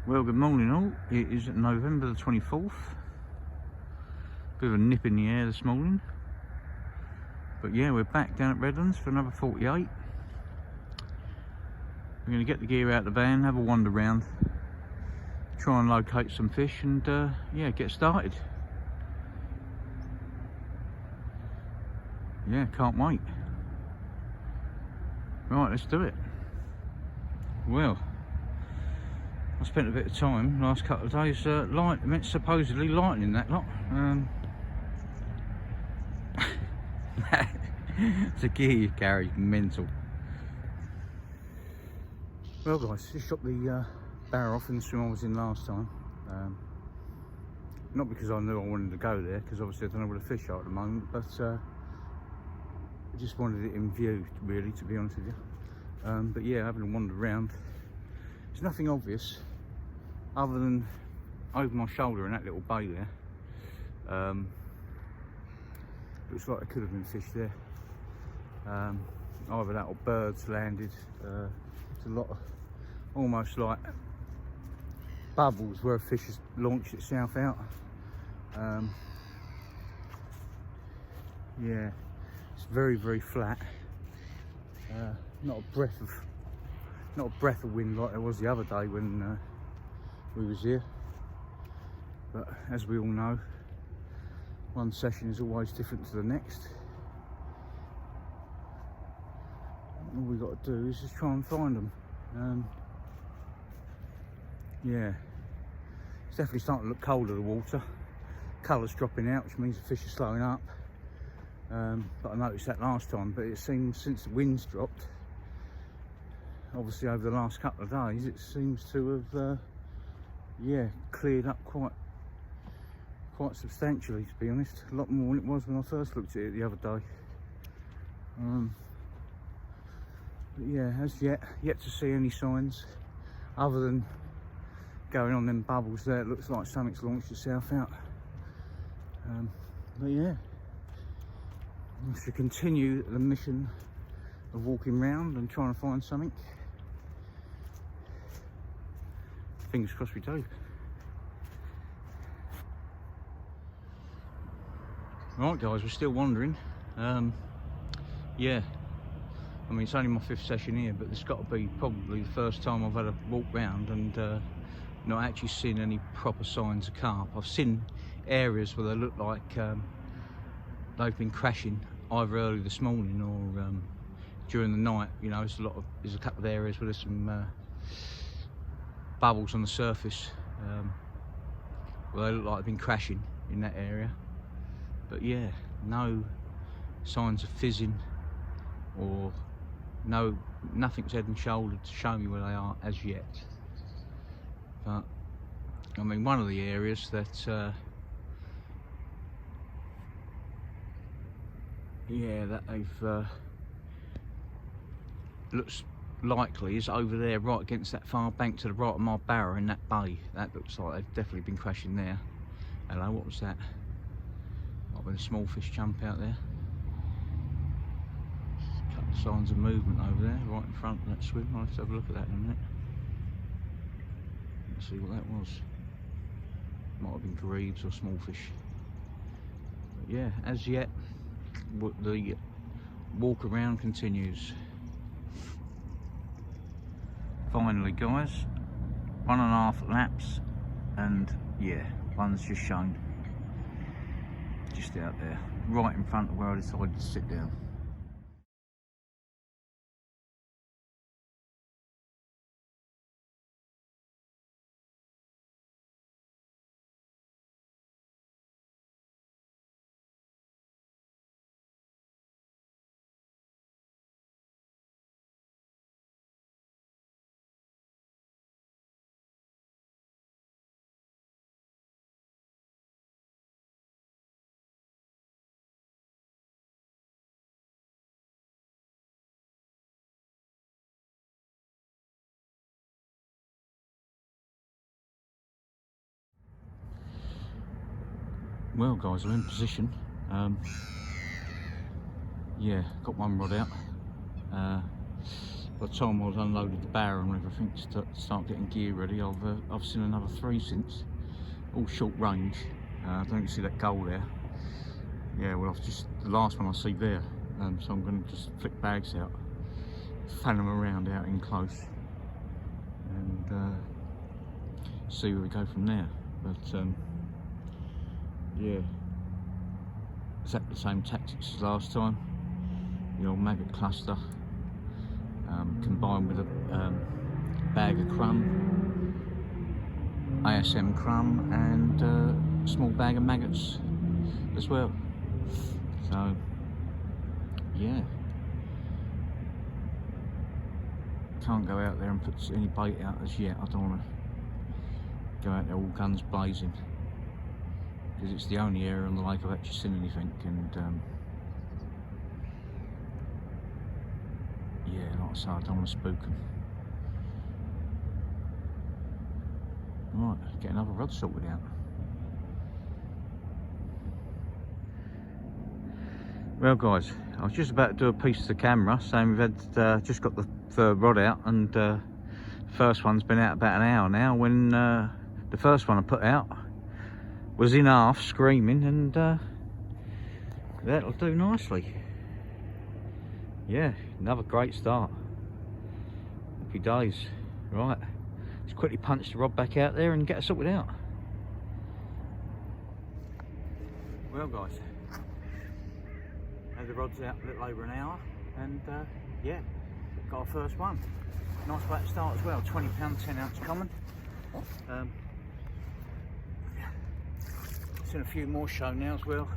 Well, good morning all. It is November the 24th. Bit of a nip in the air this morning. But yeah, we're back down at Redlands for another 48. We're going to get the gear out of the van, have a wander round, try and locate some fish and yeah, get started. Yeah, can't wait. Right, let's do it. Well, I spent a bit of time last couple of days supposedly lightning that lot. The gear you carry is mental. Well guys, just shot the barrow off in the swim I was in last time. Not because I knew I wanted to go there, because obviously I don't know where the fish are at the moment, but I just wanted it in view really, to be honest with you. But yeah, having wandered around, there's nothing obvious other than over my shoulder in that little bay there. Looks like there could have been fish there. Either that or birds landed. It's a lot of almost like bubbles where a fish has launched itself out. Yeah, it's very, very flat. Not a breath of wind like there was the other day when we was here. But as we all know, one session is always different to the next. All we got to do is just try and find them. Yeah, it's definitely starting to look colder, the water. Colour's dropping out, which means the fish are slowing up. But I noticed that last time, but it seems since the wind's dropped, obviously over the last couple of days, it seems to have yeah, cleared up quite substantially, to be honest. A lot more than it was when I first looked at it the other day. But yeah, as yet to see any signs other than going on them bubbles there. It looks like something's launched itself out. But yeah, I should continue the mission of walking round and trying to find something. Fingers crossed we do. Right guys, we're still wandering. Yeah, I mean it's only my 5th session here, but it's got to be probably the first time I've had a walk round and not actually seen any proper signs of carp. I've seen areas where they look like they've been crashing either early this morning or during the night. You know, there's a couple of areas where there's some bubbles on the surface where they look like they've been crashing in that area. But yeah, no signs of fizzing or nothing's head and shoulder to show me where they are as yet. But I mean, one of the areas that yeah, that they've looks likely is over there, right against that far bank to the right of my barrow in that bay. That looks like they've definitely been crashing there. Hello, what was that? Might have been a small fish jump out there. A couple of signs of movement over there, right in front of that swim. I'll have to have a look at that in a minute. Let's see what that was. Might have been grebes or small fish. But yeah, as yet, the walk around continues. Finally guys, 1.5 laps, and yeah, one's just shown. Just out there, right in front of where I decided to sit down. Well guys, I'm in position. Yeah, got one rod out. by the time I was unloaded the barrow and everything to start getting gear ready, I've seen another 3 since, all short range. Don't you see that goal there? Yeah, well, I've just, the last one I see there, so I'm going to just flick bags out, fan them around out in close, and see where we go from there. But yeah, exactly the same tactics as last time. The old maggot cluster, combined with a bag of crumb, ASM crumb, and a small bag of maggots as well. So yeah, can't go out there and put any bait out as yet. I don't want to go out there all guns blazing, because it's the only area on the lake I've actually seen anything. And yeah, like I say, I don't want to spook them. Right, get another rod sorted out. Well guys, I was just about to do a piece to the camera saying we've had just got the third rod out, and first one's been out about an hour now, when the first one I put out was in half screaming, and that'll do nicely. Yeah, another great start. Happy days. Right, let's quickly punch the rod back out there and get it sorted out. Well guys, had the rods out a little over an hour, and yeah, got our first one. Nice way to start as well. 20 pound 10 ounce common. Seen a few more show now as well.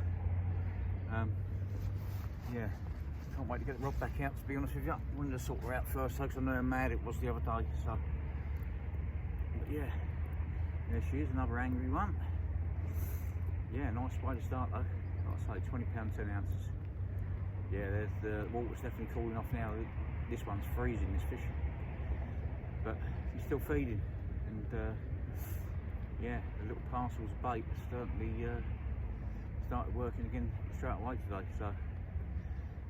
Yeah, can't wait to get the rod back out, to be honest with you. Wanted to sort her out first though, because I know how mad it was the other day. So, but yeah, there she is, another angry one. Yeah, nice way to start though. Like I say, 20 pound 10 ounces. Yeah, there's the water's definitely cooling off now. This one's freezing, this fish, but he's still feeding, and yeah, the little parcels of bait certainly started working again straight away today. So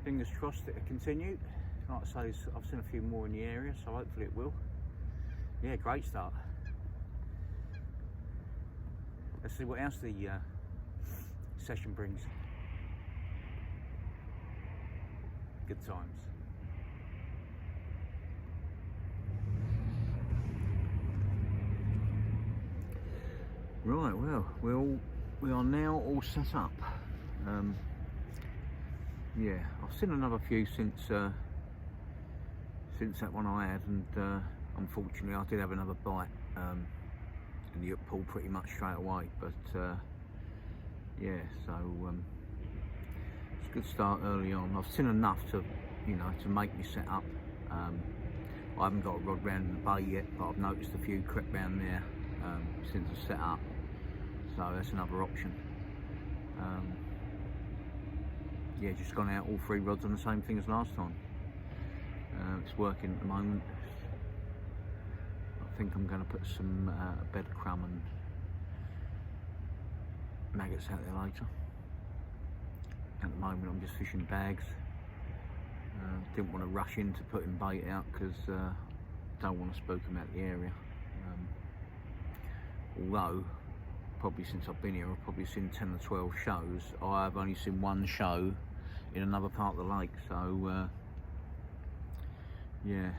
fingers crossed it'll continue. Like I say, I've seen a few more in the area, so hopefully it will. Yeah, great start. Let's see what else the session brings. Good times. Right, well, we are now all set up. Yeah, I've seen another few since that one I had, and unfortunately I did have another bite, and the hook pulled pretty much straight away. But yeah, so it's a good start early on. I've seen enough to, you know, to make me set up. I haven't got a rod round in the bay yet, but I've noticed a few crept round there since I set up, so that's another option. Yeah, just gone out all 3 rods on the same thing as last time. It's working at the moment. I think I'm going to put some bed of crumb and maggots out there later. At the moment I'm just fishing bags. Didn't want to rush into putting bait out, because don't want to spook them out the area. Although probably since I've been here I've probably seen 10 or 12 shows. I've only seen one show in another part of the lake, so yeah,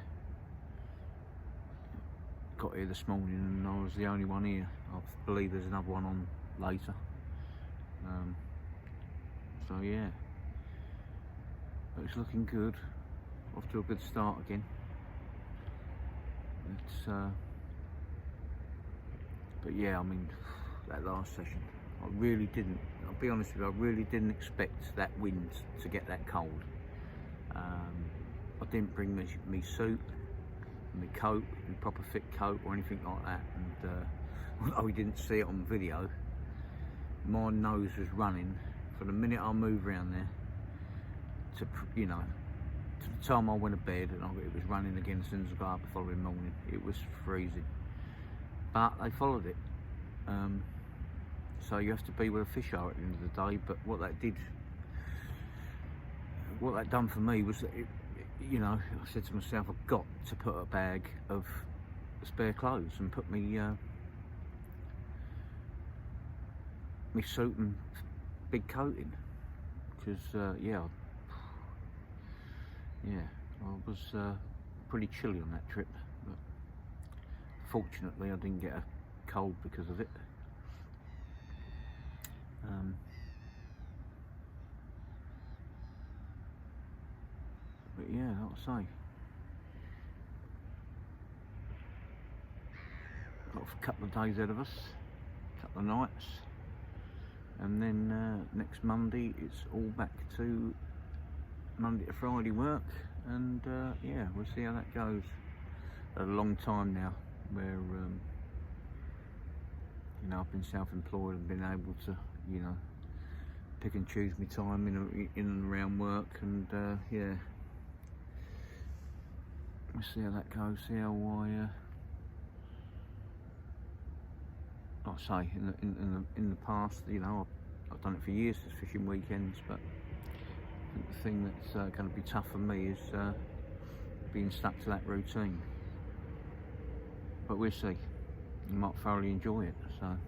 got here this morning and I was the only one here. I believe there's another one on later. So yeah, but it's looking good. Off to a good start again. It's but yeah, I mean, that last session, I really didn't, I'll be honest with you, I really didn't expect that wind to get that cold. I didn't bring me suit, my coat, my proper fit coat or anything like that, and although we didn't see it on video, my nose was running from the minute I moved around there to, you know, to the time I went to bed, and it was running again as soon as I got up the following morning. It was freezing, but they followed it. So you have to be where the fish are at the end of the day. But what that done for me was that you know, I said to myself, I've got to put a bag of spare clothes and put me my suit and big coat in, because yeah, I was pretty chilly on that trip, but fortunately I didn't get a cold because of it. But yeah, like I say, got a couple of days ahead of us, a couple of nights, and then next Monday it's all back to Monday to Friday work, and yeah, we'll see how that goes. A long time now where you know, I've been self-employed and been able to, you know, pick and choose my time in and around work, and yeah, we'll see how that goes. See how like I say, in the past, you know, I've done it for years, just fishing weekends, but I think the thing that's going to be tough for me is being stuck to that routine. But we'll see. You might thoroughly enjoy it, so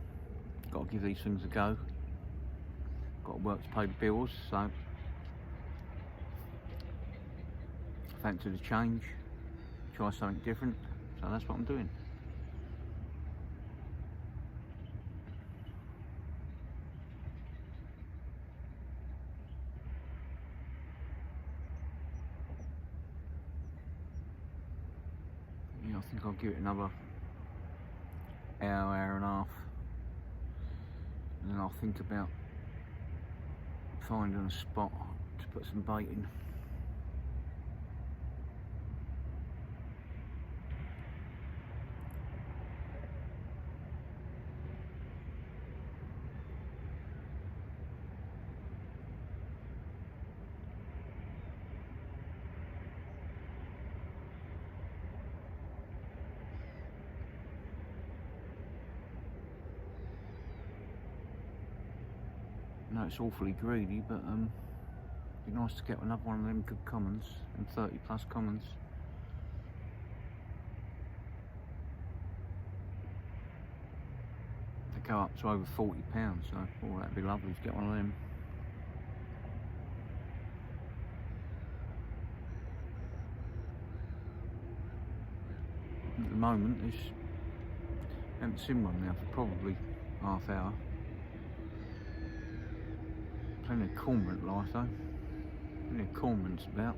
got to give these things a go. Got to work to pay the bills, so fancy the change, try something different, so that's what I'm doing. Yeah, I think I'll give it another hour and a half, and then I'll think about finding a spot to put some bait in. No, it's awfully greedy, but it'd be nice to get another one of them good commons, and 30 plus commons. They go up to over £40, so oh, that'd be lovely to get one of them. At the moment, I haven't seen one now for probably half hour. Plenty of cormorant life though. Plenty of cormorants about.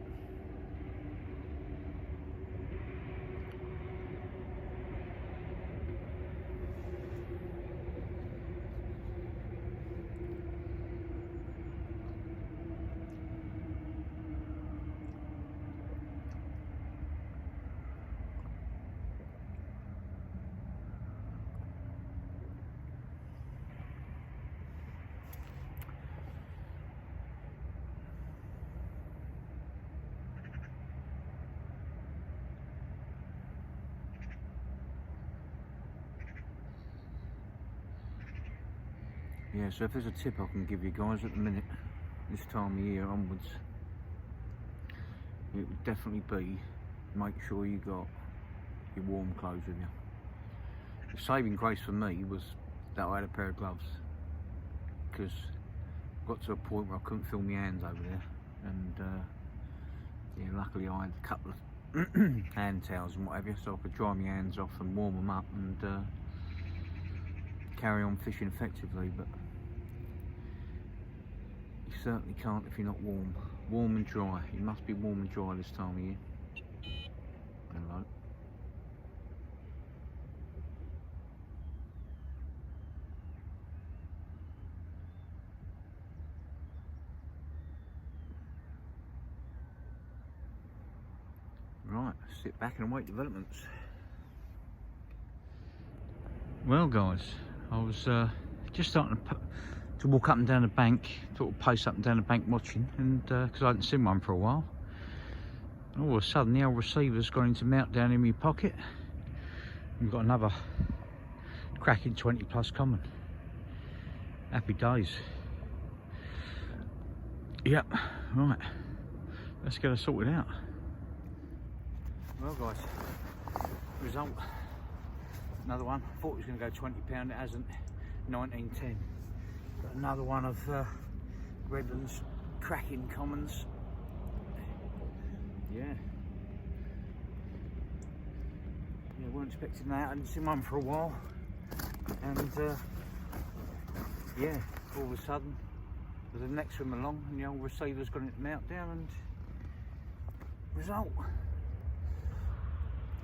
Yeah, so if there's a tip I can give you guys at the minute, this time of year onwards, it would definitely be, make sure you got your warm clothes with you. The saving grace for me was that I had a pair of gloves, because I got to a point where I couldn't feel my hands over there, and yeah, luckily I had a couple of hand towels and whatever, so I could dry my hands off and warm them up and carry on fishing effectively. But you certainly can't if you're not warm and dry. You must be warm and dry this time of year. Hello. Right, sit back and await developments. Well guys, I was just starting to walk up and down the bank, sort of pace up and down the bank watching, and because I hadn't seen one for a while. And all of a sudden the old receiver's gone into meltdown in my pocket. We've got another cracking 20 plus common. Happy days. Yep, right, let's get her sorted out. Well guys, result, another one. Thought it was going to go £20, it hasn't. 19.10. Got another one of Redlands cracking commons. Yeah, weren't expecting that. I hadn't seen one for a while, and yeah, all of a sudden there's the next swim along and the old receiver's got it meltdown, and result.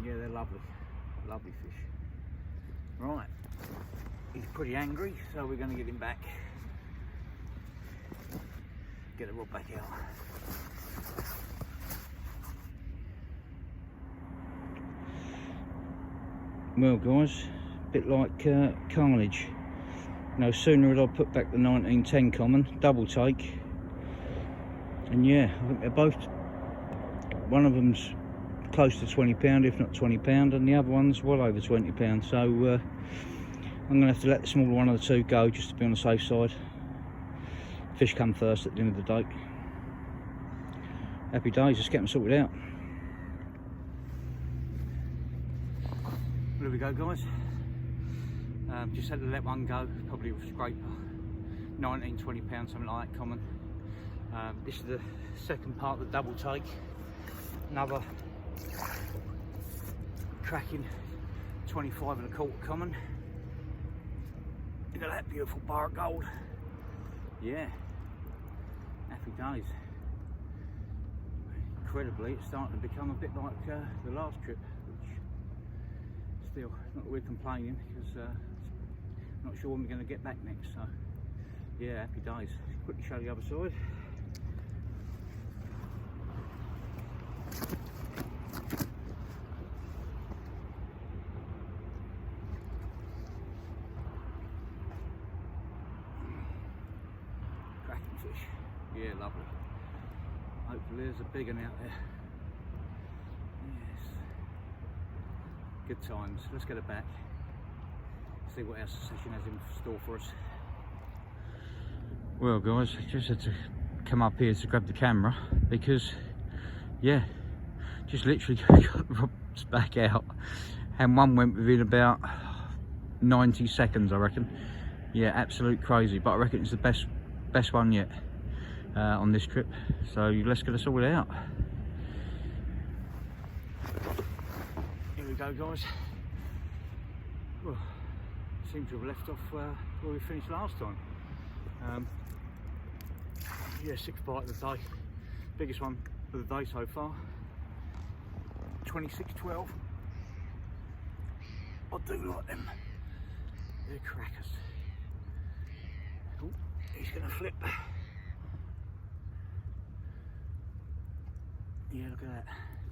Yeah, they're lovely, lovely fish. Right, he's pretty angry, so we're going to get him back. Get the rod back out. Well guys, a bit like Carnage. No sooner had I put back the 1910 common, double take, and yeah, I think they're both, one of them's close to £20, if not £20, and the other one's well over £20. So I'm going to have to let the smaller one of the two go, just to be on the safe side. Fish come first at the end of the day. Happy days, just get them sorted out. There we go guys, just had to let one go, probably with a scraper, 19, £20, something like that, common. This is the second part of the double take, another cracking 25 1/4 common. Look at that beautiful bar of gold. Yeah, happy days. Incredibly, it's starting to become a bit like the last trip, which still, not that we're complaining, because not sure when we're going to get back next. So yeah, happy days. Quickly show the other side. Cracking fish. Yeah, lovely. Hopefully there's a big one out there. Yes. Good times. Let's get it back. See what else the session has in store for us. Well guys, I just had to come up here to grab the camera because, yeah, just literally got the rods back out, and one went within about 90 seconds, I reckon. Yeah, absolute crazy, but I reckon it's the best one yet on this trip. So let's get us all out. Here we go guys. Well, seem to have left off where we finished last time. Yeah, 6 bite of the day, biggest one of the day so far. 26.12. I do like them. They're crackers. Oh, he's gonna flip. Yeah, look at that.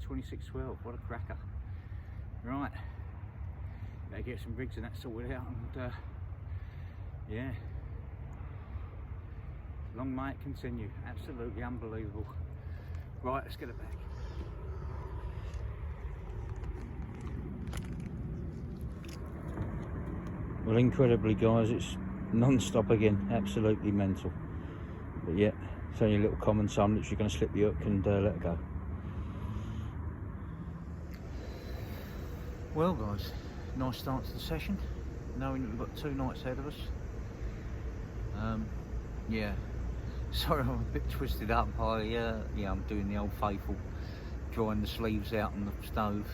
26.12. What a cracker. Right. Better get some rigs and that sorted out, and yeah, long may it continue. Absolutely unbelievable. Right, let's get it back. Well, incredibly guys, it's non-stop again. Absolutely mental. But yeah, it's only a little common, so I'm literally going to slip the hook and let it go. Well guys, nice start to the session, knowing that we've got 2 nights ahead of us. Yeah, sorry I'm a bit twisted up. Yeah, I'm doing the old faithful, drying the sleeves out on the stove.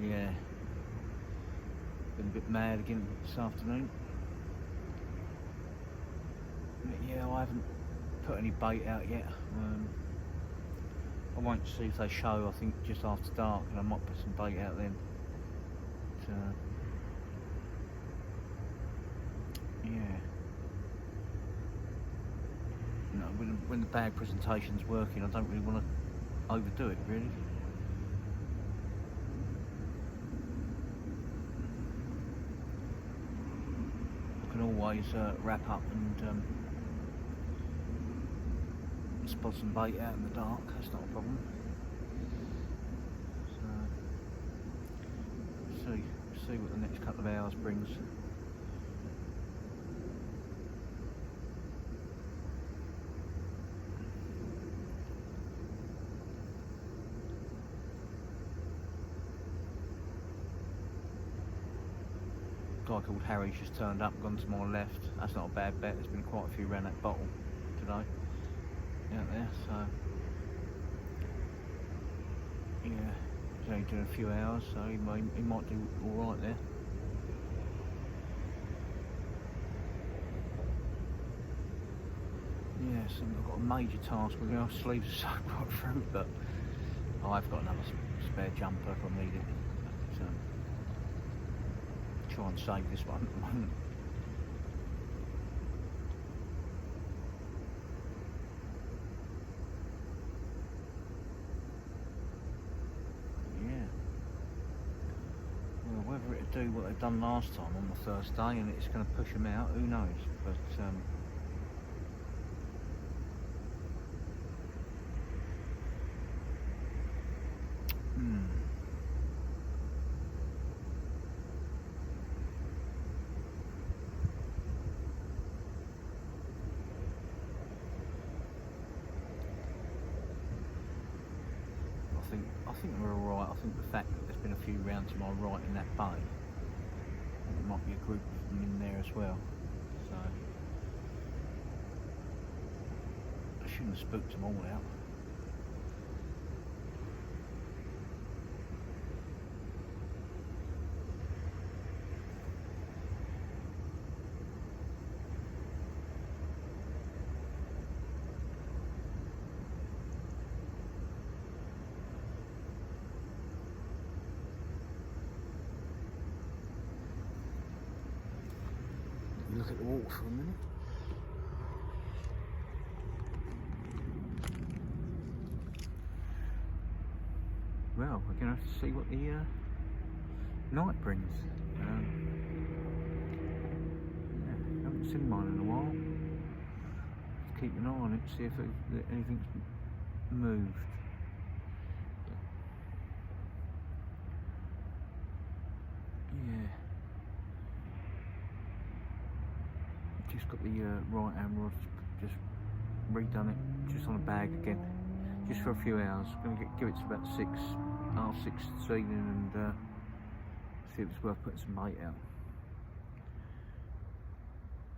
Yeah, been a bit mad again this afternoon. But yeah, I haven't put any bait out yet. I won't see if they show, I think just after dark, and I might put some bait out then. But, yeah. You know, when the bag presentation's working, I don't really want to overdo it, really. I can always wrap up and spot some bait out in the dark. That's not a problem. So see what the next couple of hours brings. A guy called Harry's just turned up, gone to my left. That's not a bad bet. There's been quite a few around that bottle today out there, so yeah, he's only doing a few hours, so he might do all right there. Yeah, so I've got a major task with my sleeves are so right through, but I've got another spare jumper if I need it. But, try and save this one at the moment. Yeah. Well, whether it'll do what they've done last time on the first day and it's going to push them out, who knows? But I think we're alright. I think the fact that there's been a few round to my right in that bay, there might be a group of them in there as well, so I shouldn't have spooked them all out. Look at the water for a minute. Well, we're going to have to see what the night brings. Yeah, haven't seen mine in a while. Just keep an eye on it, see if anything's moved. Yeah. Just got the right hand rod, just redone it, just on a bag again, just for a few hours. Going to give it to about half six this evening, and see if it's worth putting some bait out.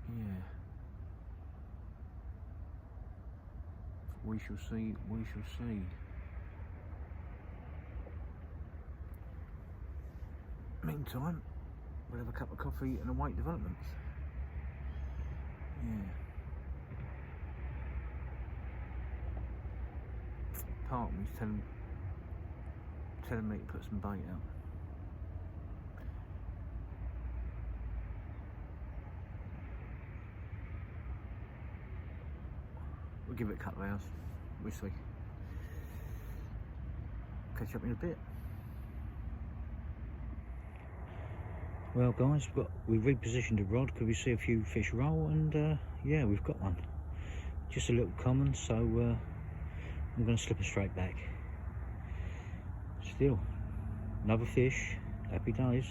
Yeah, we shall see. We shall see. Meantime, we'll have a cup of coffee and await developments. Yeah. Part of me's telling me to put some bait out. We'll give it a couple of hours. We'll see. Catch up in a bit. Well guys, we've repositioned the rod because we see a few fish roll, and yeah, we've got one. Just a little common, so I'm going to slip it straight back. Still, another fish, happy days.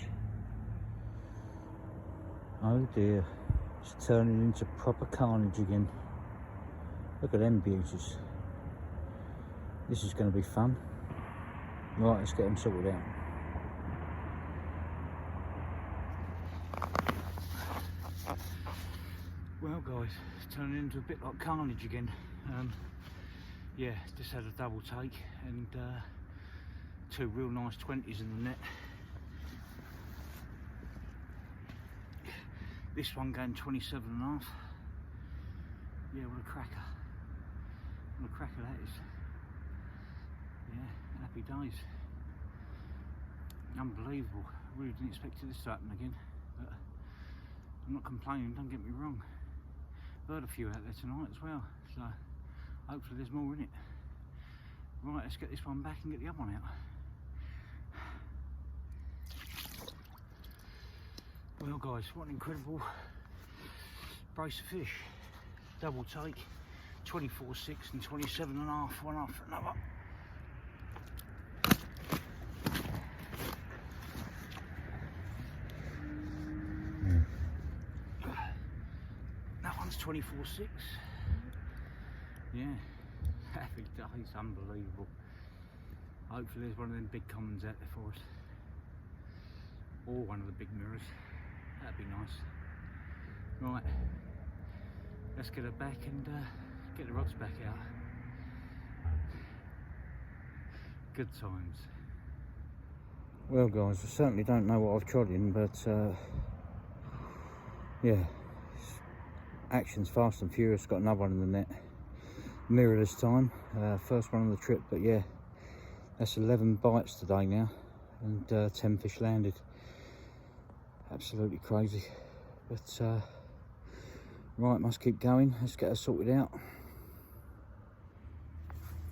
Oh dear, it's turning into proper carnage again. Look at them beauties. This is going to be fun. Right, let's get them sorted out. Well guys, it's turning into a bit like Carnage again. Yeah, just had a double take and two real nice 20s in the net. This one going 27.5. Yeah, what a cracker. What a cracker that is. Yeah, happy days. Unbelievable. Really didn't expect this to happen again. But I'm not complaining, don't get me wrong. I've heard a few out there tonight as well, so hopefully there's more in it. Right, let's get this one back and get the other one out. Well guys, what an incredible brace of fish. Double take, 24.6 and 27.5, one after another. That one's 24.6. Yeah, happy days, unbelievable. Hopefully there's one of them big commons out there for us. Or one of the big mirrors. That'd be nice. Right, let's get her back and get the rods back out. Good times. Well guys, I certainly don't know what I've trod in, but yeah, action's fast and furious. Got another one in the net. Mirror this time, first one on the trip, but yeah, that's 11 bites today now, and 10 fish landed. Absolutely crazy, but right, must keep going. Let's get her sorted out.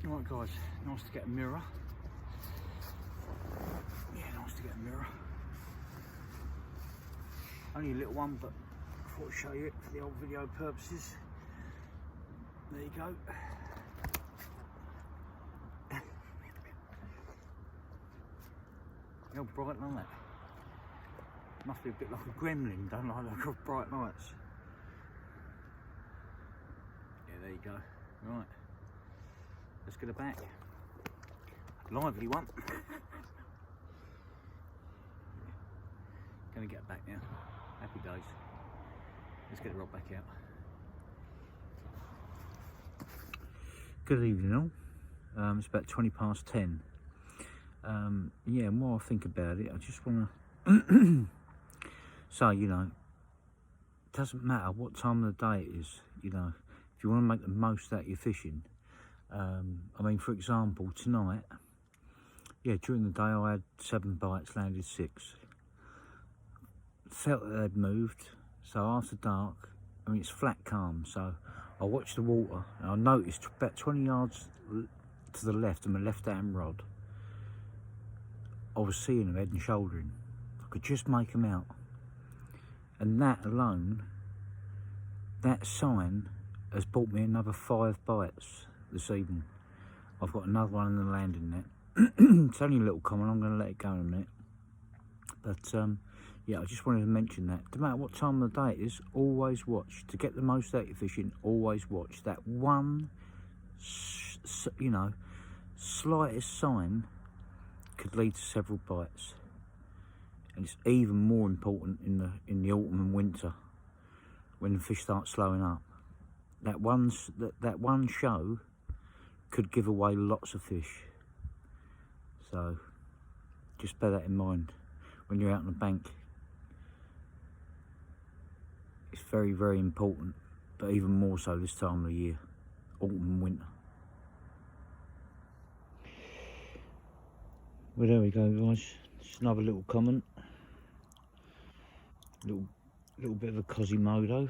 Right guys, nice to get a mirror. Yeah, nice to get a mirror. Only a little one, but I thought I'd show you it for the old video purposes. There you go. How bright like that? Must be a bit like a gremlin, don't I? Like of bright lights. Yeah, there you go. Right, let's get her back. Lively one. Gonna get her back now. Happy days. Let's get the rod back out. Good evening all. It's about 20 past 10. Yeah, more I think about it, I just want to say, you know, it doesn't matter what time of the day it is, you know, if you want to make the most out of your fishing. I mean, for example, tonight, yeah, during the day I had 7 bites, landed 6. Felt that they'd moved, so after dark, I mean, it's flat calm, so I watched the water and I noticed about 20 yards to the left of my left hand rod, I was seeing them head and shouldering. I could just make them out. And that alone, that sign has brought me another 5 bites this evening. I've got another one in the landing net. It's only a little common, I'm going to let it go in a minute. But yeah, I just wanted to mention that. No matter what time of the day it is, always watch. To get the most out of your fishing, always watch. That one, you know, slightest sign could lead to several bites. And it's even more important in the autumn and winter when the fish start slowing up. That one show could give away lots of fish. So just bear that in mind when you're out on the bank. It's very, very important, but even more so this time of the year, autumn and winter. Well, there we go, guys. Just another little comment. Little bit of a Quasimodo,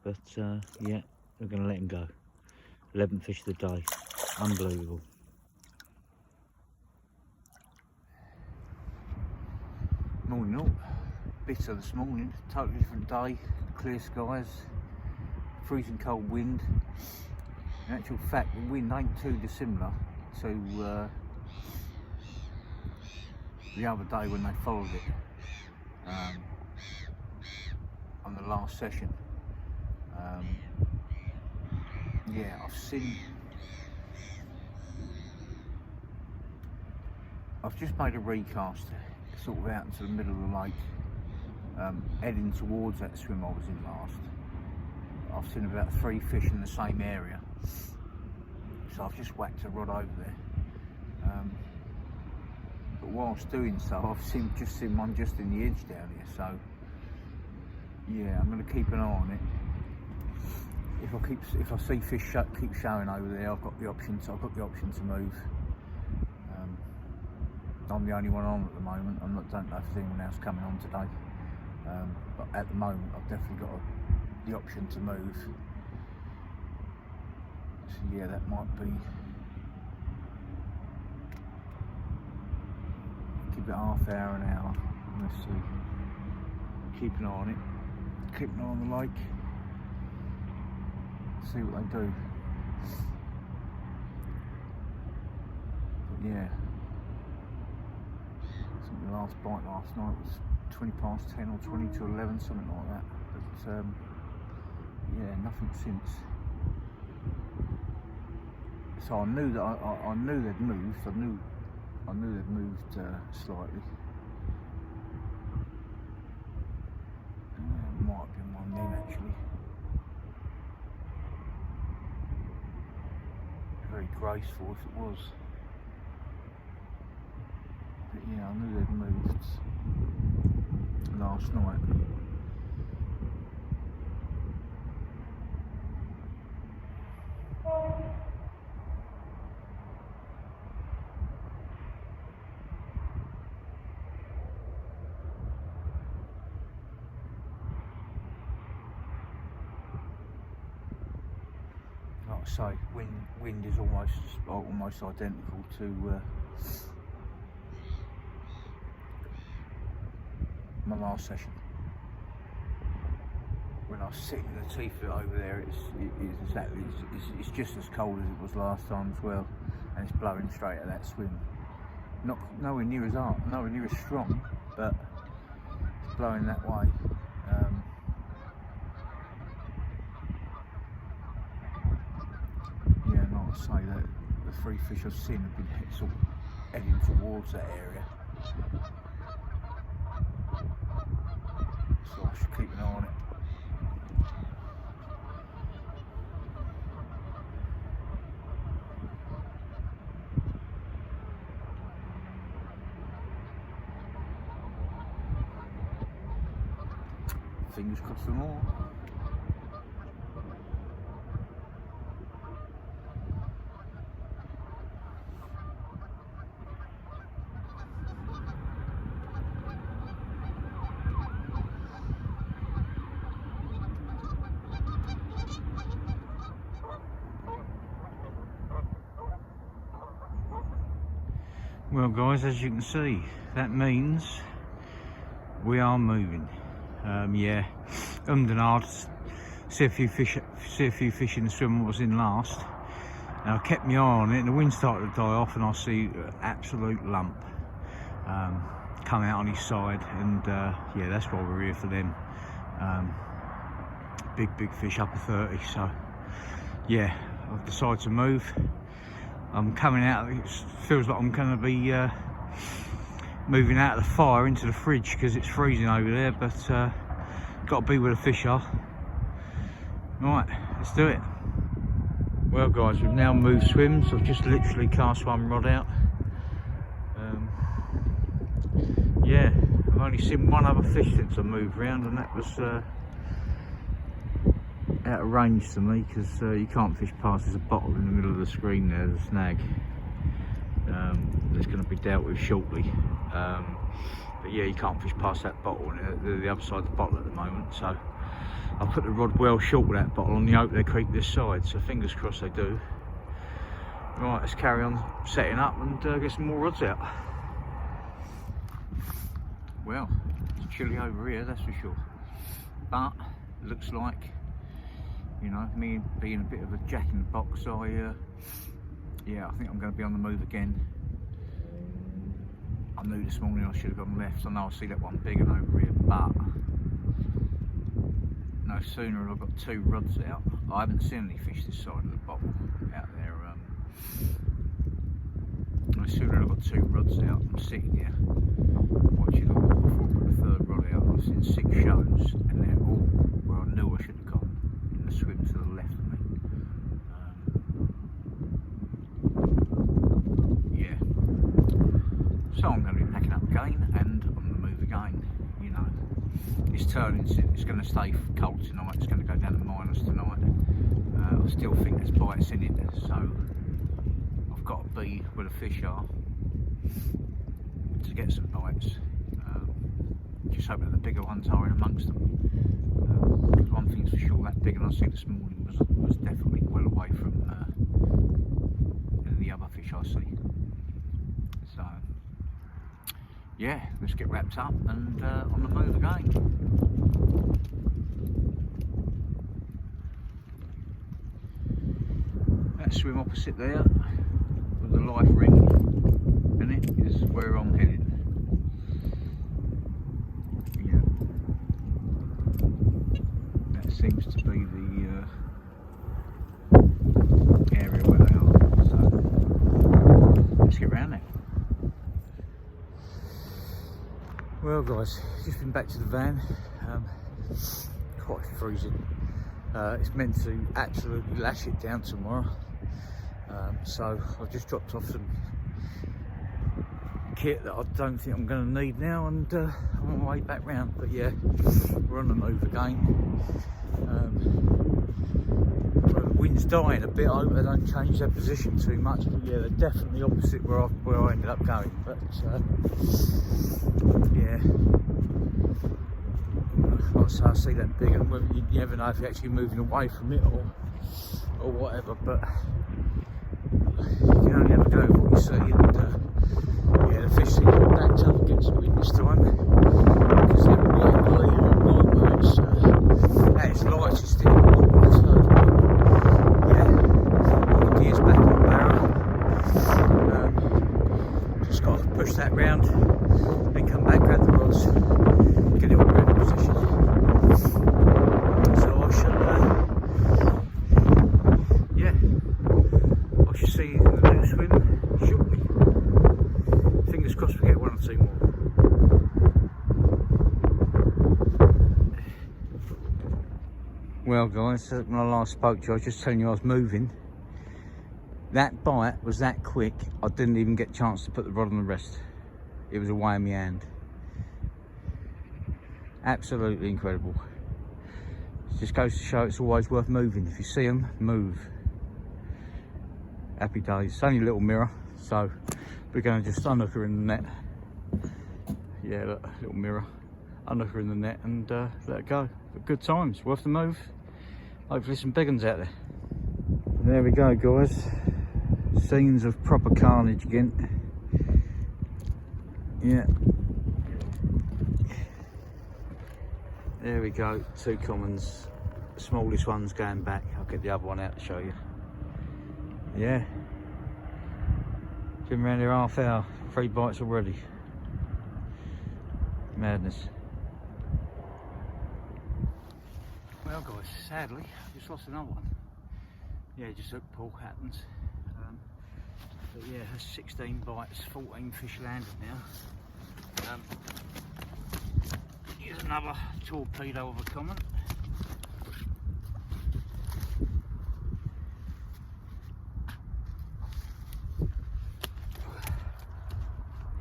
but yeah, we're going to let him go. 11 fish of the day. Unbelievable. Morning all. Bitter this morning. Totally different day. Clear skies. Freezing cold wind. In actual fact, the wind ain't too dissimilar to the other day when they followed it on the last session. Yeah, I've just made a recast sort of out into the middle of the lake, heading towards that swim I was in last. I've seen about 3 fish in the same area, so I've just whacked a rod over there. But whilst doing so, I've just seen one just in the edge down here, so yeah, I'm going to keep an eye on it. If I see fish keep showing over there, I've got the option to move. I'm the only one on at the moment. Don't know if there's anyone else coming on today, but at the moment I've definitely got the option to move. So yeah, that might be. Give it half hour, an hour. Let's see. Keep an eye on it. Keep an eye on the lake. See what they do. But yeah, I think the last bite last night was 20 past 10 or 20 to 11, something like that. But yeah, nothing since. So I knew that I knew they'd moved. I knew they'd moved slightly. graceful if it was. But yeah, I knew they'd moved last night. Like I say, wind is almost identical to my last session. When I was sitting in the teeth of it over there, it's just as cold as it was last time as well, and it's blowing straight at that swim. Nowhere near as hard, nowhere near as strong, but it's blowing that way. Yeah, and like I say, that the three fish I've seen have been sort of heading towards that area, so I should keep an eye on it. Fingers crossed for more. Well guys, as you can see, that means we are moving. Yeah, and hard. See a few fish in the swim I was in last. And I kept my eye on it, and the wind started to die off, and I see an absolute lump come out on his side, and yeah, that's why we're here for them. Big fish, upper 30. So yeah, I've decided to move. I'm coming out. It feels like I'm going to be moving out of the fire into the fridge because it's freezing over there, but got to be where the fish are. Right, let's do it. Well guys, we've now moved swims. I've just literally cast one rod out. Yeah, I've only seen one other fish since I moved round, and that was out of range to me, because you can't fish past. There's a bottle in the middle of the screen there, the snag. That's going to be dealt with shortly. But yeah, you can't fish past that bottle, and the other side of the bottle at the moment. So I'll put the rod well short of that bottle on the hope they creep this side, so fingers crossed they do. Right, let's carry on setting up and get some more rods out. Well, it's chilly over here, that's for sure. But it looks like, you know, me being a bit of a jack in the box, yeah, I think I'm going to be on the move again. I knew this morning I should have gone left. I know I see that one big one over here, but no sooner have I got two rods out. I haven't seen any fish this side of the bottle out there. No sooner have I got two rods out, I'm sitting here watching the water before I put the third rod out. I've seen 6 shows, and they're all where I knew I should have gone, in the swim to the left of me. Yeah, so I'm going to be packing up again and on the move again. You know, it's turning, it's going to stay cold tonight, it's going to go down to minus tonight. I still think there's bites in it, so I've got to be where the fish are to get some bites. Just hope that the bigger ones are in amongst them. Because one thing's for sure, that big one I see this morning was definitely well away from the other fish I see. So yeah, let's get wrapped up and on the move again. That swim opposite there with the life ring in it is where I'm headed. Yeah, that seems to be the area where they are, so let's get round there. Well guys, just been back to the van. Quite freezing. It's meant to absolutely lash it down tomorrow. So I've just dropped off some kit that I don't think I'm going to need now, and I'm on my way back round. But yeah, we're on the move again. Well, the wind's dying a bit. I hope they don't change their position too much, but yeah, they're definitely opposite where I ended up going. But yeah, like I say, I see that big, and you never know if you're actually moving away from it or whatever. But you can only have a go with what you see, and yeah, the fish seem to be backed up against the wind this time, because they're right where it's at its lightest in the water. So yeah, all the gear's back on the barrow. Just got to push that round, then come back, grab the rods, get it all ready in position. So I shall yeah, I shall see you in the next swim shortly. Fingers crossed we get one or two more. Well guys, when I last spoke to you, I was just telling you I was moving. That bite was that quick, I didn't even get a chance to put the rod on the rest. It was away in my hand. Absolutely incredible. It just goes to show it's always worth moving. If you see them, move. Happy days. It's only a little mirror, so we're going to just unhook her in the net. Yeah, look, little mirror. Unhook her in the net and let it go. But good times, worth the move. Hopefully some big ones out there. There we go guys. Scenes of proper carnage again. Yeah. There we go, two commons. The smallest one's going back. I'll get the other one out to show you. Yeah. Been around here half hour, 3 bites already. Madness. Well guys, sadly, I just lost another one. Yeah, just hook pull happens. But yeah, that's 16 bites, 14 fish landed now. Here's another torpedo of a common.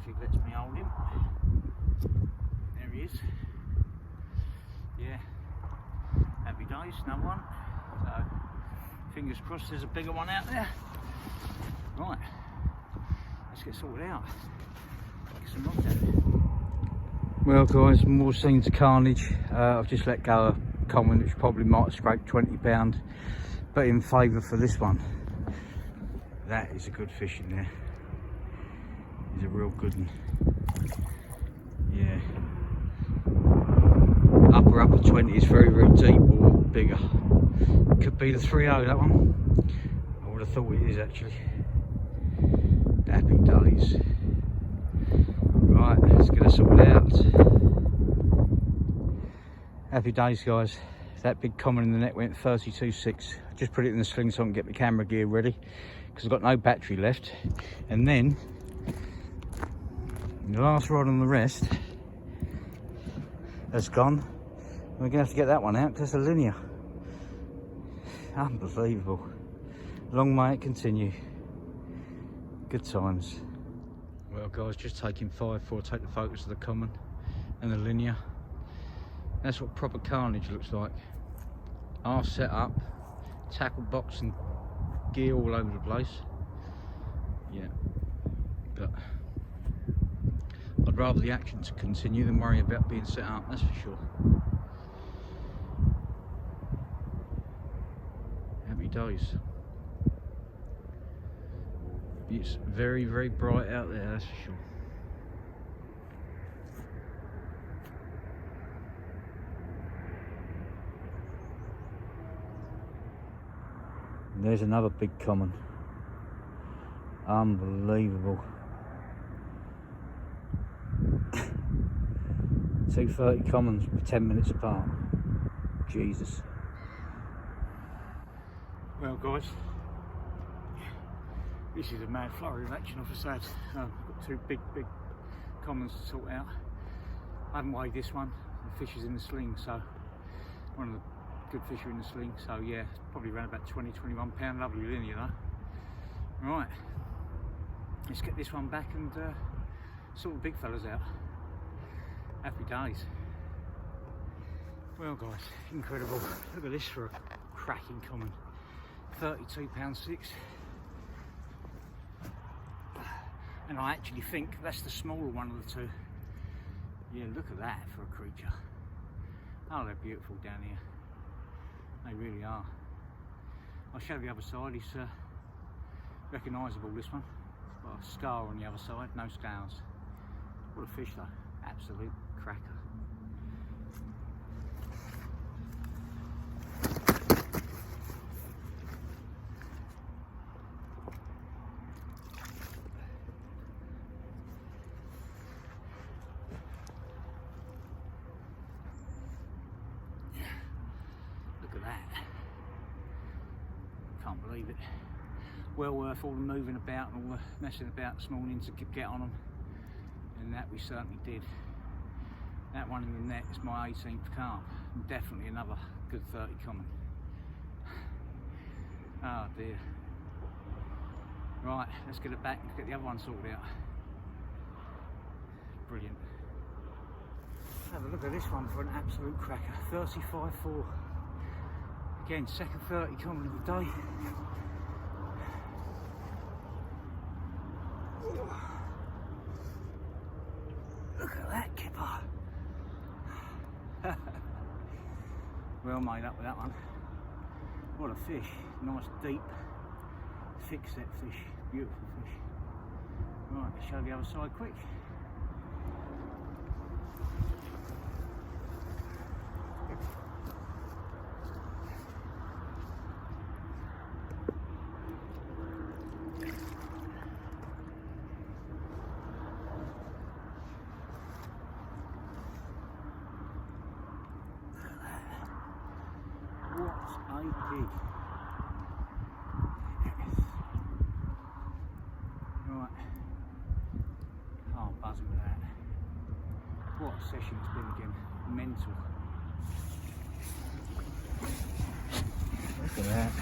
She lets me hold him. There he is. Yeah, happy days, another one. So, fingers crossed there's a bigger one out there. Right, let's get sorted out. Get some rods out there. Well guys, more scenes of carnage. I've just let go a common which probably might have scraped 20 pound, but in favour for this one. That is a good fish in there. He's a real good one. Yeah. Upper 20 is very deep or bigger. Could be the 3.0 that one. I would have thought it is actually. Happy days. Right, let's get us sorted out. Happy days guys. That big common in the net went 32.6. Just put it in the sling so I can get my camera gear ready, because I've got no battery left. And then the last rod on the rest has gone. We're gonna have to get that one out because it's a linear. Unbelievable. Long may it continue. Good times. Well guys, just taking 5 before I take the photos of the common and the linear. That's what proper carnage looks like. Our set up, tackle box and gear all over the place. Yeah, but I'd rather the action to continue than worry about being set up, that's for sure. Happy days. It's very bright out there, that's for sure. And there's another big common. Unbelievable. 230 commons 10 minutes apart. Jesus. Well guys, this is a mad flurry of action I've just had. I've got 2 big commons to sort out. I haven't weighed this one. The fish is in the sling, so one of the good fish are in the sling. So yeah, it's probably around about 20-21 pound. Lovely linear though. Right, let's get this one back and sort the big fellas out. Happy days. Well guys, incredible. Look at this for a cracking common. £32.6. And I actually think that's the smaller one of the two. Yeah, look at that for a creature. Oh, they're beautiful down here. They really are. I'll show the other side. It's recognisable, this one. Got a scar on the other side, no scales. What a fish though, absolute cracker. Look at that. Can't believe it. Well worth all the moving about and all the messing about this morning to get on them, and that we certainly did. That one in the net is my 18th carp, and definitely another good 30 common. Oh dear. Right, let's get it back and get the other one sorted out. Brilliant. Have a look at this one for an absolute cracker. 35.4. Again, second 30 common of the day. Look at that kipper. Well made up with that one. What a fish. Nice deep, thick set fish. Beautiful fish. Right, let's show the other side quick. What a pig. Right. Oh, I'm buzzing with that. What a session it's been again. Mental. Look at that.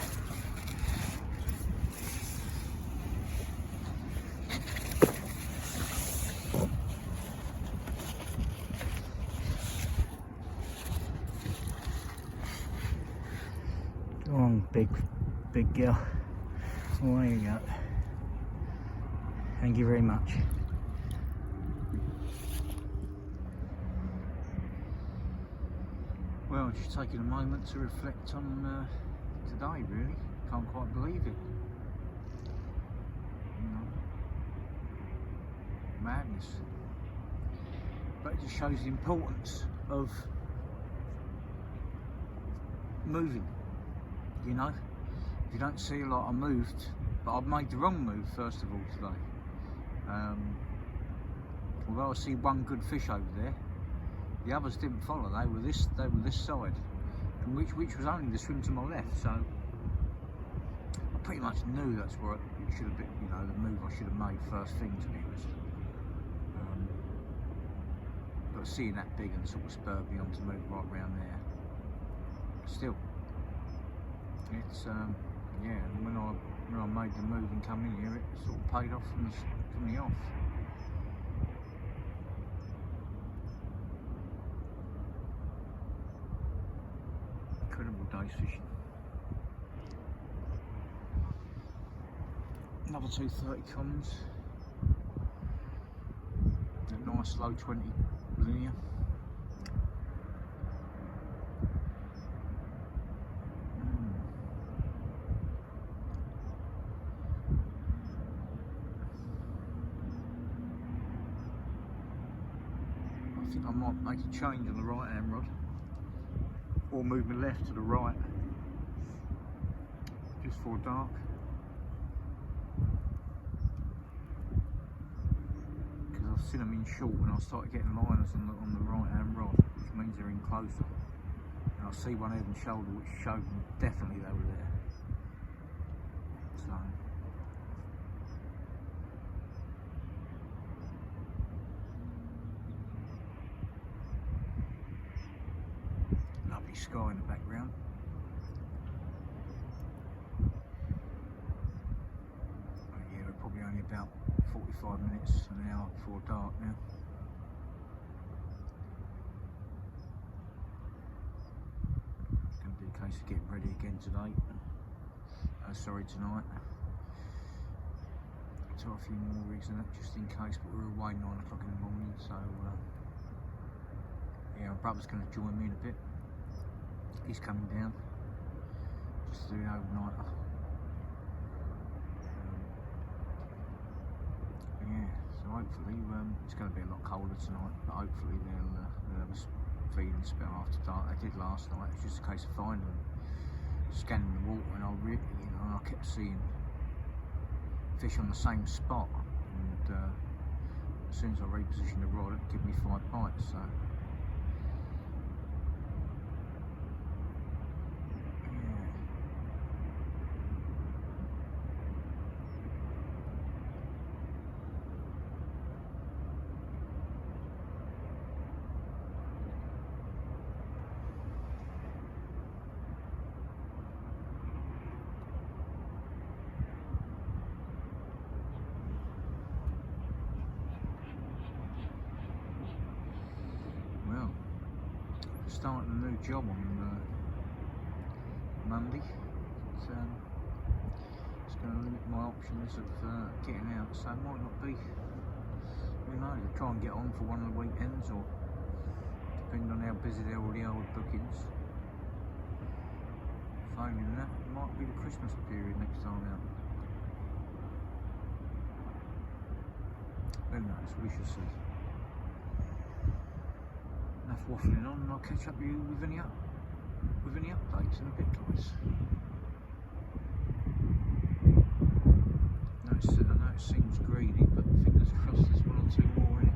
Go on, big girl. Well, there you go. Thank you very much. Well, just taking a moment to reflect on today, really. Can't quite believe it. You know, madness. But it just shows the importance of moving. You know, if you don't see a lot, I moved, but I've made the wrong move first of all today. Although I see one good fish over there, the others didn't follow. They were this side, and which was only the swim to my left. So I pretty much knew that's where it should have been. You know, the move I should have made first thing, to be honest. But seeing that big and sort of spurred me on to move right round there. Still. It's yeah. When I made the move and come in here, it sort of paid off from the off. Incredible day's fishing. Another 230 commons. A nice low 20 linear. I think I might make a change on the right hand rod, or move my left to the right, just for dark. Because I've seen them in short and I'll start getting liners on the right hand rod, which means they're in closer. And I see one head and shoulder which showed them definitely they were there. So lovely sky in the background. about 45 minutes, an hour before dark now. It's going to be a case of getting ready again today. Tonight. So a few more rigs and that just in case, but we're away 9 o'clock in the morning, so yeah, my brother's going to join me in a bit. He's coming down just to do an overnighter. Yeah, so hopefully it's going to be a lot colder tonight, but hopefully they'll have a feeding spell after dark. They did last night. It's just a case of finding them, scanning the water, and I kept seeing fish on the same spot, and as soon as I repositioned the rod, it gave me 5 bites. So starting a new job on Monday. It's going to limit my options of getting out, so it might not be, who knows, I'll try and get on for one of the weekends, or depending on how busy they already are with bookings. Failing that, it might be the Christmas period next time out. Who knows, we shall see. Enough waffling on, and I'll catch up with you with any updates in a bit, guys. I know it seems greedy, but fingers crossed there's 1 or 2 more in it.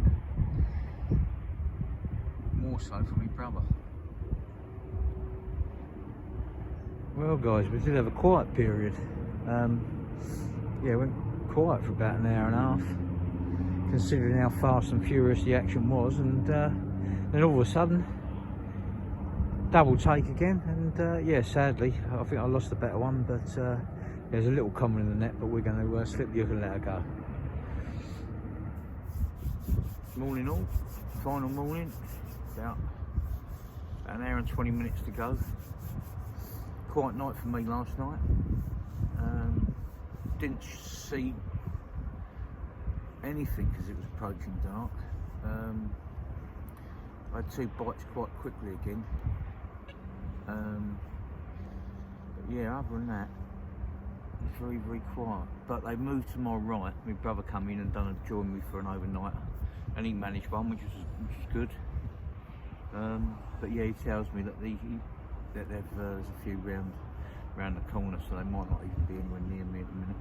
More so for my brother. Well, guys, we did have a quiet period. Yeah, went quiet for about an hour and a half, considering how fast and furious the action was, and then all of a sudden, double take again, and yeah, sadly, I think I lost a better one, but there's a little common in the net, but we're going to slip the hook and let her go. Morning all, final morning, about an hour and 20 minutes to go. Quiet night for me last night. Didn't see anything because it was approaching dark. I had 2 bites quite quickly again. But yeah, other than that, it's very, very quiet. But they moved to my right. My brother come in and joined me for an overnighter, and he managed one, which is good. But yeah, he tells me that there's a few round the corner, so they might not even be anywhere near me at the minute.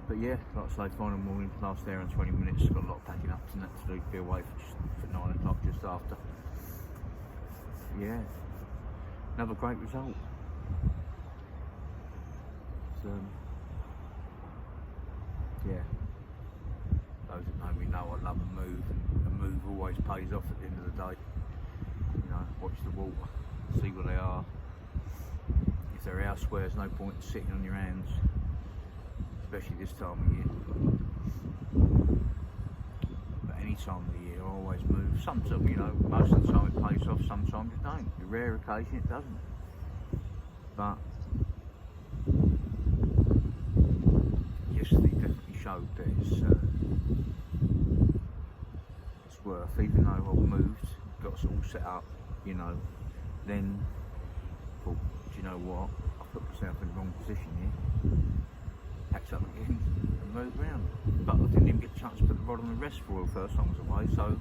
But yeah, like I say, final morning, last hour and 20 minutes, got a lot of packing up and that to do, be away for 9 o'clock just after. Yeah, another great result. So, yeah, those that know me know I love a move, and a move always pays off at the end of the day. You know, watch the water, see where they are. If they're elsewhere, there's no point in sitting on your hands, especially this time of year. But any time of the year, I always move. Sometimes, you know, most of the time it pays off, sometimes it don't. The rare occasion it doesn't. But yesterday definitely showed that it's worth, even though I've moved, got us all set up, you know, then thought, do you know what, I've put myself in the wrong position here. Packed up again and moved round. But I didn't even get a chance to put the rod on the rest for the first time I was away, so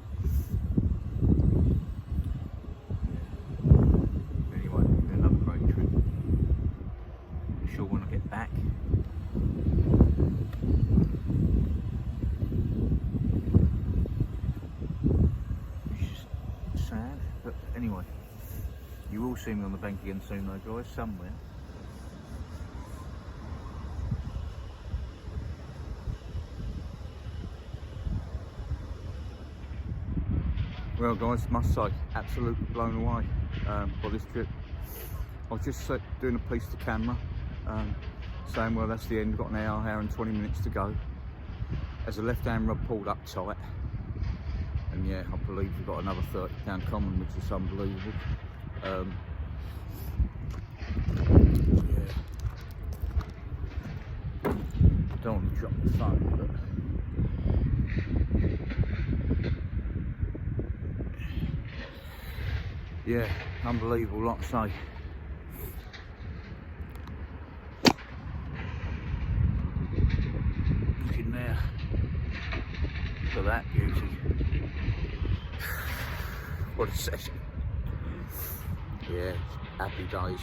yeah. Anyway, another great trip. I'm sure when I get back, it's just sad, but anyway, you will see me on the bank again soon though, guys, somewhere. Well guys, must say, absolutely blown away by this trip. I was just doing a piece to camera, saying, well, that's the end, got an hour and 20 minutes to go. As the left-hand rod pulled up tight, and yeah, I believe we've got another 30-pound common, which is unbelievable. Yeah. I don't want to drop the phone, but yeah, unbelievable, like I say. Look in there. Look at that beauty. What a session. Yeah, happy days.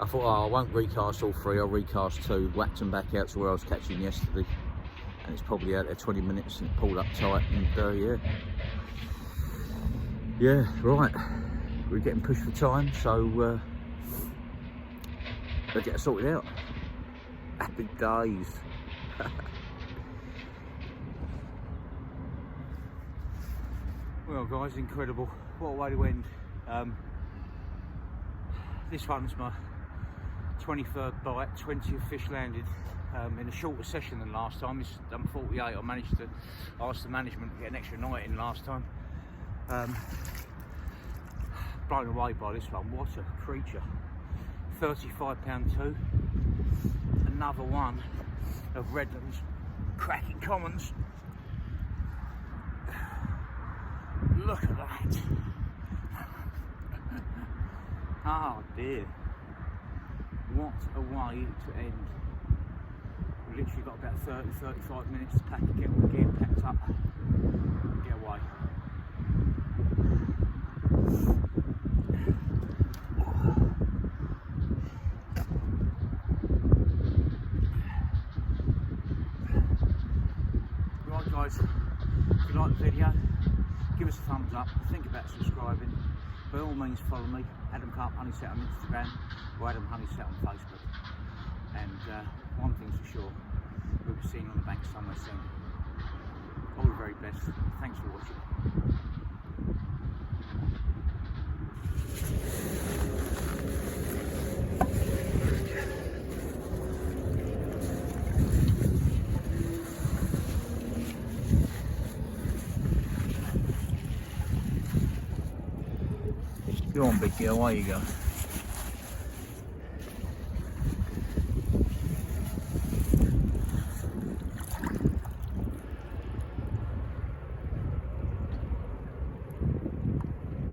I thought, oh, I won't recast all three, I'll recast two. Whacked them back out to where I was catching yesterday. And it's probably out there 20 minutes and it pulled up tight, and yeah. Yeah, right. We're getting pushed for time, so let's get it sorted out. Happy days. Well guys, incredible. What a way to end. This one's my 23rd bite, 20th fish landed in a shorter session than last time. It's done 48. I managed to ask the management to get an extra night in last time. Blown away by this one. What a creature. 35-pound two. Another one of Redlands cracking commons. Look at that. Oh dear. What a way to end. We've literally got about 30-35 minutes to pack and get all the gear packed up. Get away. Right guys, if you like the video, give us a thumbs up, think about subscribing. By all means follow me, Adam Carp Honeyset on Instagram or Adam Honeyset on Facebook. And one thing's for sure, we'll be seeing you on the bank somewhere soon. All the very best. Thanks for watching. Go on, big girl, away you go.